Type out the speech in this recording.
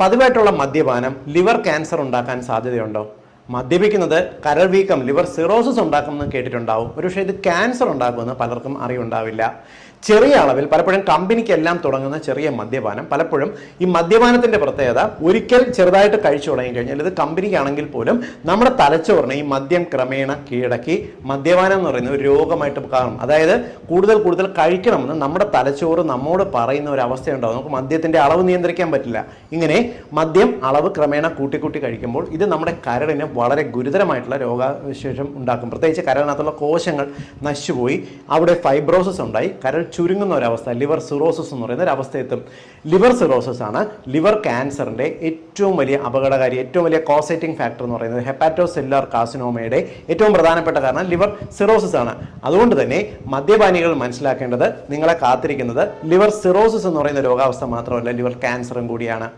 പതിവായിട്ടുള്ള മദ്യപാനം liver cancer ഉണ്ടാക്കാൻ സാധ്യതയുണ്ടോ? മദ്യപിക്കുന്നത് കരൾ വീക്കം, ലിവർ സിറോസിസ് ഉണ്ടാക്കുമെന്ന് കേട്ടിട്ടുണ്ടാവും. പക്ഷേ ഇത് ക്യാൻസർ ഉണ്ടാക്കുമെന്ന് പലർക്കും അറിവുണ്ടാവില്ല. ചെറിയ അളവിൽ പലപ്പോഴും കമ്പനിക്കെല്ലാം തുടങ്ങുന്ന ചെറിയ മദ്യപാനം പലപ്പോഴും ഈ മദ്യപാനത്തിന്റെ പ്രത്യേകത ഒരിക്കൽ ചെറുതായിട്ട് കഴിച്ചു തുടങ്ങി കഴിഞ്ഞാൽ ഇത് കമ്പനിക്കാണെങ്കിൽ പോലും നമ്മുടെ തലച്ചോറിനെ ഈ മദ്യം ക്രമേണ കീഴടക്കി മദ്യപാനം എന്ന് പറയുന്ന ഒരു രോഗമായിട്ട് കാണും. അതായത് കൂടുതൽ കൂടുതൽ കഴിക്കണമെന്ന് നമ്മുടെ തലച്ചോറ് നമ്മോട് പറയുന്ന ഒരു അവസ്ഥയുണ്ടാവും. നമുക്ക് മദ്യത്തിന്റെ അളവ് നിയന്ത്രിക്കാൻ പറ്റില്ല. ഇങ്ങനെ മദ്യം അളവ് ക്രമേണ കൂട്ടി കഴിക്കുമ്പോൾ ഇത് നമ്മുടെ കരളിന് വളരെ ഗുരുതരമായിട്ടുള്ള രോഗവിശേഷം ഉണ്ടാക്കും. പ്രത്യേകിച്ച് കരളിനകത്തുള്ള കോശങ്ങൾ നശിച്ചുപോയി അവിടെ ഫൈബ്രോസിസ് ഉണ്ടായി കരൾ ചുരുങ്ങുന്ന ഒരവസ്ഥ, ലിവർ സിറോസിസ് എന്ന് പറയുന്ന ഒരു അവസ്ഥ എത്തും. ലിവർ സിറോസിസ് ആണ് ലിവർ ക്യാൻസറിന്റെ ഏറ്റവും വലിയ അപകടകാരി, ഏറ്റവും വലിയ കോസേറ്റിംഗ് ഫാക്ടർ എന്ന് പറയുന്നത്. ഹെപ്പാറ്റോ സെല്ലുലാർ കാർസിനോമയുടെ ഏറ്റവും പ്രധാനപ്പെട്ട കാരണം ലിവർ സിറോസിസ് ആണ്. അതുകൊണ്ട് തന്നെ മദ്യപാനികൾ മനസ്സിലാക്കേണ്ടത് നിങ്ങളെ കാത്തിരിക്കുന്നത് ലിവർ സിറോസിസ് എന്ന് പറയുന്ന രോഗാവസ്ഥ മാത്രമല്ല, ലിവർ ക്യാൻസറും കൂടിയാണ്.